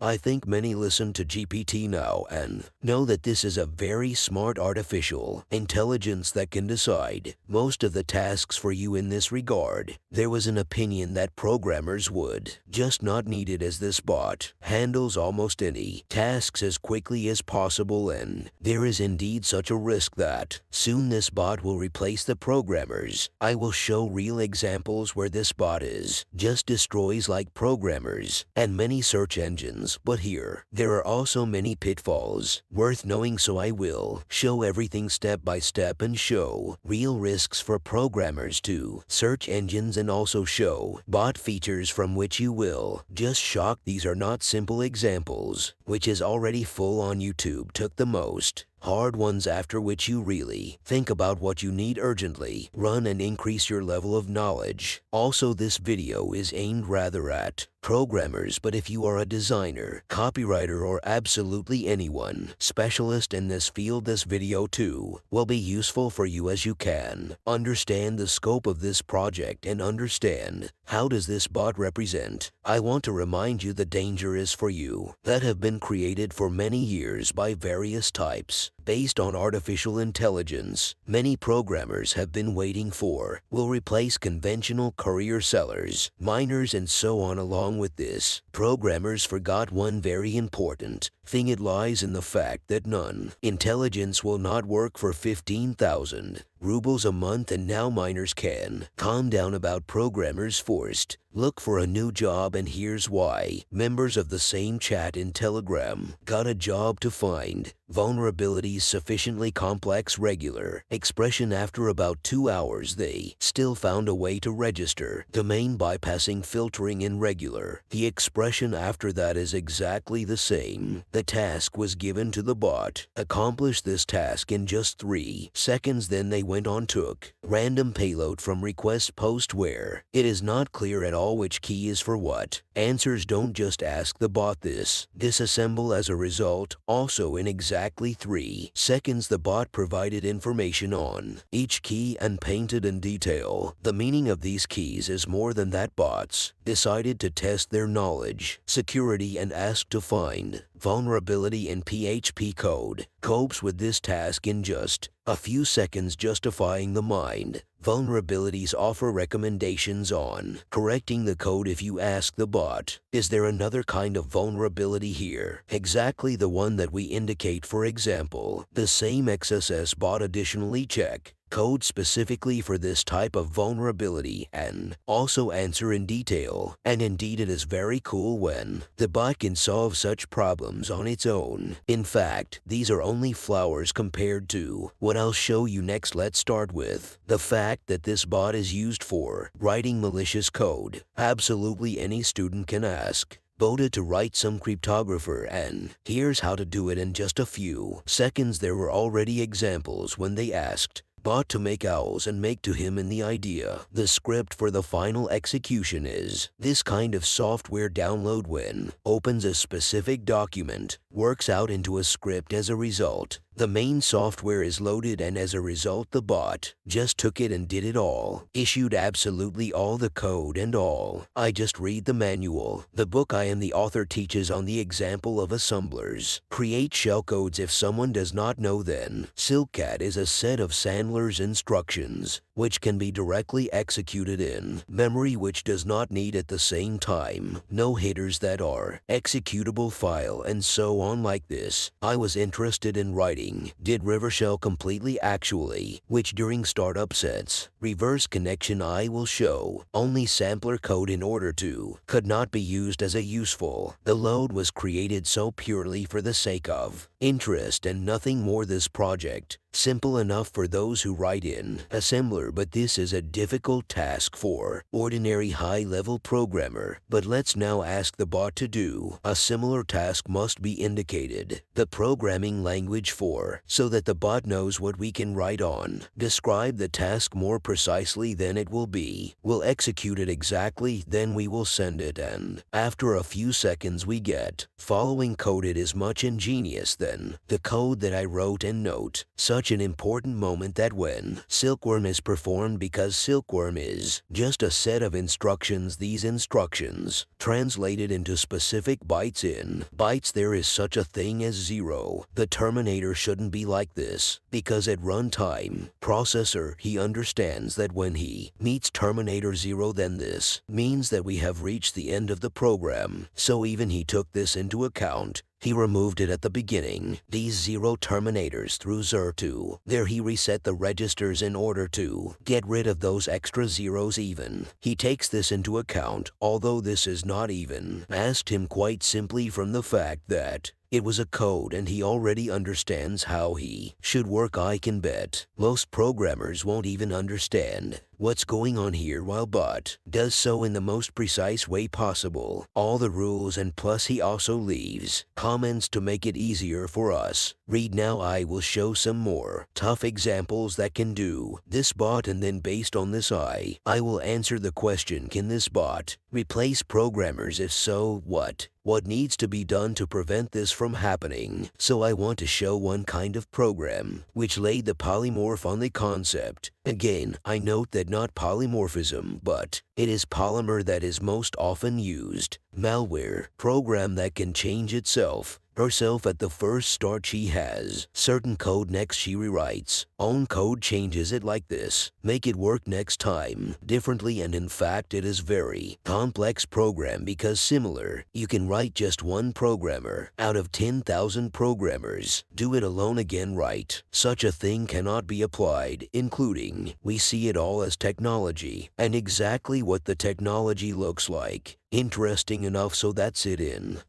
I think many listen to GPT now and know that this is a very smart artificial intelligence that can decide most of the tasks for you in this regard. There was an opinion that programmers would just not need it, as this bot handles almost any tasks as quickly as possible, and there is indeed such a risk that soon this bot will replace the programmers. I will show real examples where this bot is just destroys like programmers and many search engines, but here there are also many pitfalls worth knowing, so I will show everything step by step and show real risks for programmers to search engines, and also show bot features from which you will just shock. These are not simple examples, which is already full on YouTube, took the most hard ones after which you really think about what you need urgently, run and increase your level of knowledge. Also, this video is aimed rather at programmers, but if you are a designer, copywriter, or absolutely anyone specialist in this field, this video too will be useful for you, as you can understand the scope of this project and understand how does this bot represent. I want to remind you the danger is for you that have been created for many years by various types based on artificial intelligence. Many programmers have been waiting for will replace conventional courier sellers, miners, and so on. Along with this, programmers forgot one very important thing. It lies in the fact that none intelligence will not work for 15,000 rubles a month, and now miners can calm down about programmers forced look for a new job. And here's why: members of the same chat in Telegram got a job to find vulnerabilities sufficiently complex regular expression. After about 2 hours they still found a way to register domain bypassing filtering in regular. The expression after that is exactly the same. The task was given to the bot. Accomplish this task in just 3 seconds. Then they went on took random payload from request post where it is not clear at all which key is for what. Answers don't just ask the bot this. Disassemble as a result. Also in exactly 3 seconds the bot provided information on each key and painted in detail the meaning of these keys. Is more than that, bots decided to test their knowledge, security, and asked to find vulnerability in PHP code. Copes with this task in just a few seconds, justifying the mind. Vulnerabilities offer recommendations on correcting the code. If you ask the bot, is there another kind of vulnerability here? Exactly the one that we indicate. For example, the same XSS bot additionally check code specifically for this type of vulnerability and also answer in detail. And indeed it is very cool when the bot can solve such problems on its own. In fact, these are only flowers compared to what I'll show you next. Let's start with the fact that this bot is used for writing malicious code. Absolutely any student can ask Boda to write some cryptographer, and here's how to do it in just a few seconds. There were already examples when they asked bot to make owls and make to him in the idea. The script for the final execution is this kind of software download. When opens a specific document, works out into a script. As a result, the main software is loaded, and as a result the bot just took it and did it all. Issued absolutely all the code and all. I just read the manual. The book I am the author teaches on the example of assemblers. Create shellcodes. If someone does not know, then Silkcat is a set of Sandler's instructions which can be directly executed in memory, which does not need at the same time no headers that are executable file, and so on like this. I was interested in writing did revershell completely actually, which during startup sets reverse connection. I will show only sampler code in order to could not be used as a useful. The load was created so purely for the sake of interest and nothing more. This project simple enough for those who write in assembler, but this is a difficult task for ordinary high-level programmer. But let's now ask the bot to do a similar task. Must be indicated the programming language for so that the bot knows what we can write on. Describe the task more precisely, then it will execute it exactly, then we will send it, and after a few seconds we get following code. It is much ingenious that then the code that I wrote and note. Such an important moment that when Silkworm is performed, because Silkworm is just a set of instructions, these instructions translated into specific bytes. In bytes there is such a thing as 0. The Terminator shouldn't be like this, because at runtime processor he understands that when he meets Terminator 0, then this means that we have reached the end of the program. So even he took this into account. He removed it at the beginning, these 0 terminators through 0 There he reset the registers in order to get rid of those extra zeros. Even he takes this into account, although this is not even asked him, quite simply from the fact that it was a code and he already understands how he should work. I can bet most programmers won't even understand what's going on here, while bot does so in the most precise way possible. All the rules, and plus he also leaves comments to make it easier for us. Read now. I will show some more tough examples that can do this bot, and then based on this I will answer the question, can this bot replace programmers? If so, what needs to be done to prevent this from happening? So I want to show one kind of program which laid the polymorph on the concept. Again, I note that not polymorphism, but it is polymer that is most often used. Malware program that can change itself herself at the first start. She has certain code, next she rewrites own code, changes it like this, make it work next time differently, and in fact it is very complex program, because similar you can write just one programmer out of 10,000 programmers do it alone. Again, right, such a thing cannot be applied, including we see it all as technology, and exactly what the technology looks like. Interesting enough, so that's it.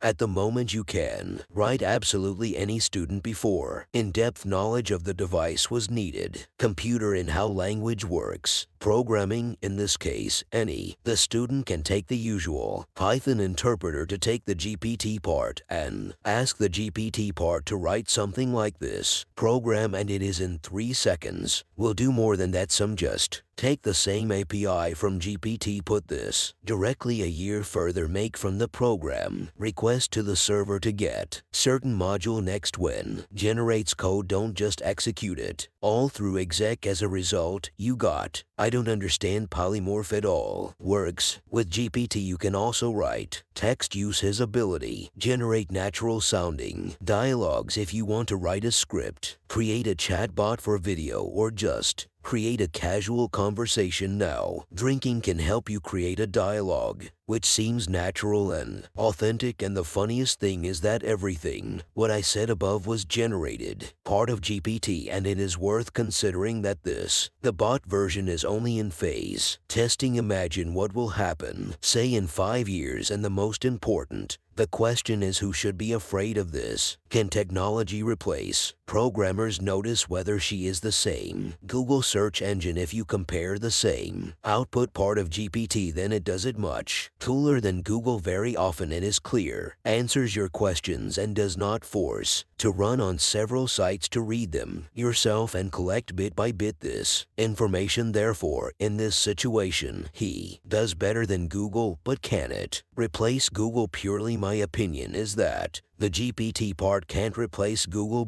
At the moment you can write absolutely any student before in-depth knowledge of the device was needed. Computer in how language works. Programming, in this case, any. The student can take the usual Python interpreter to take the GPT part and ask the GPT part to write something like this program, and it is in 3 seconds. We'll do more than that. Some just take the same API from GPT, put this directly a year further, make from the program request to the server to get certain module. Next, when generates code, don't just execute it all through exec. As a result, you got I don't understand polymorph at all. Works with GPT. You can also write text, use his ability, generate natural sounding dialogues if you want to write a script, create a chatbot for video, or just create a casual conversation. Now, drinking can help you create a dialogue which seems natural and authentic, and the funniest thing is that everything what I said above was generated part of GPT, and it is worth considering that the bot version is only in phase testing. Imagine what will happen, say in 5 years, and the most important, the question is, who should be afraid of this? Can technology replace programmers? Notice whether she is the same Google search engine. If you compare the same output part of GPT, then it does it much cooler than Google. Very often it is clear, answers your questions, and does not force to run on several sites to read them yourself and collect bit by bit this information. Therefore, in this situation, he does better than Google. But can it replace Google? Purely my opinion is that the GPT part can't replace Google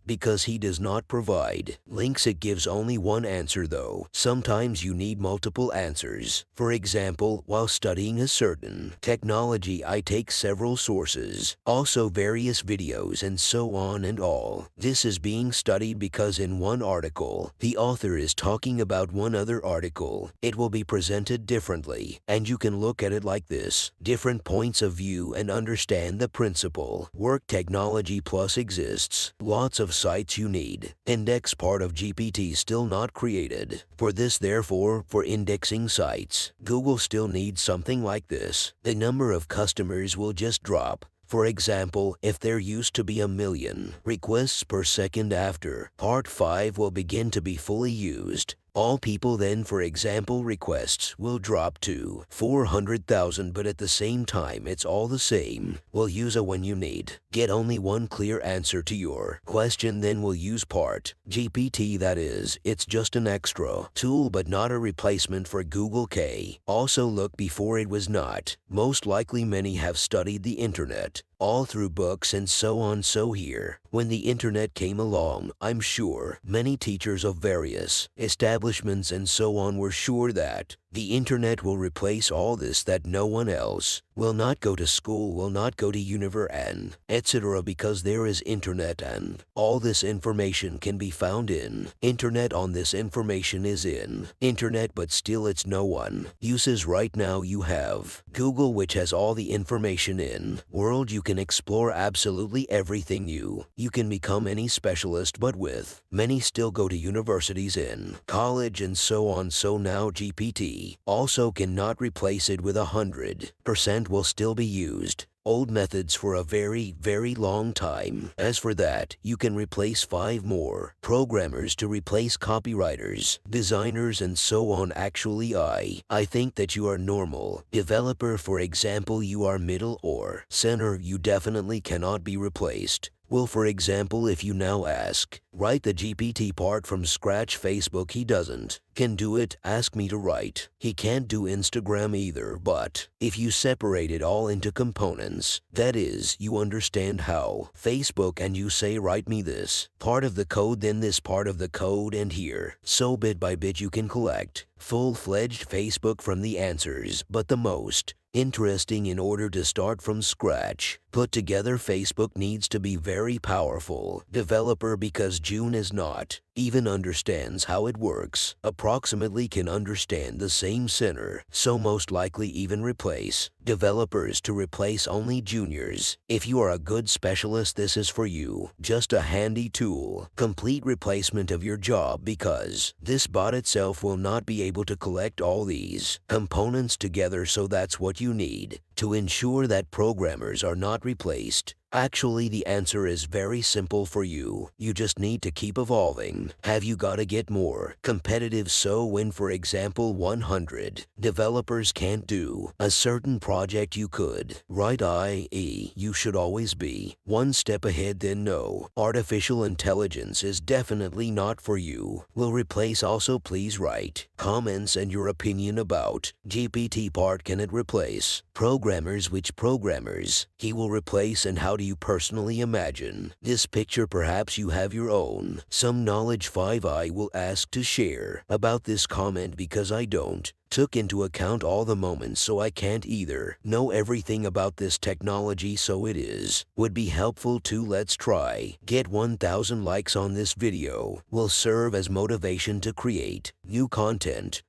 because he does not provide links. It gives only one answer, though sometimes you need multiple answers. For example, while studying a certain technology, I take several sources, also various videos, and so on, and all this is being studied because in one article, the author is talking about one other article. It will be presented differently, and you can look at it like this, different points of view, and understand the principle. Work technology plus exists. Lots of sites you need. Index part of GPT still not created. For this, therefore, for indexing sites, Google still needs something like this. The number of customers will just drop. For example, if there used to be 1 million requests per second, after Part 5 will begin to be fully used. All people then, for example, requests will drop to 400,000, but at the same time it's all the same. We'll use a when you need get only one clear answer to your question, then we'll use part GPT. That is, it's just an extra tool but not a replacement for Google K. Also look, before it was not. Most likely many have studied the internet. all through books and so on. So here, when the internet came along, I'm sure many teachers of various establishments and so on were sure that the internet will replace all this, that no one else will not go to school, will not go to university, and etc. because there is internet and all this information can be found in internet. On this information is in internet, but still it's no one uses right now. You have Google, which has all the information in world. You can explore absolutely everything. You can become any specialist, but with many still go to universities in college and so on. So now GPT also cannot replace it with 100%, will still be used old methods for a very, very long time. As for that, you can replace 5 more programmers to replace copywriters, designers, and so on. Actually, I think that you are normal developer, for example, you are middle or center, you definitely cannot be replaced. Well, for example, if you now ask, write the GPT part from scratch, Facebook, he doesn't can do it. Ask me to write, he can't do Instagram either. But if you separate it all into components, that is, you understand how Facebook, and you say write me this part of the code, then this part of the code, and here, so bit by bit you can collect full-fledged Facebook from the answers. But the most interesting, in order to start from scratch, put together Facebook needs to be very powerful developer, because June is not even understands how it works, approximately can understand the same center, so most likely even replace developers to replace only juniors. If you are a good specialist, this is for you. Just a handy tool, complete replacement of your job, because this bot itself will not be able to collect all these components together. So that's what you need to ensure that programmers are not replaced. Actually, the answer is very simple for you. You just need to keep evolving. Have you got to get more competitive? So when, for example, 100 developers can't do a certain project, you could write, i.e., you should always be one step ahead. Then no, artificial intelligence is definitely not for you. Will replace. Also, please write comments and your opinion about GPT part. Can it replace programmers? Which programmers he will replace, and how do you personally imagine this picture? Perhaps you have your own some knowledge. 5 I will ask to share about this comment, because I don't took into account all the moments, so I can't either know everything about this technology. So it would be helpful to let's try get 1,000 likes on this video, will serve as motivation to create new content.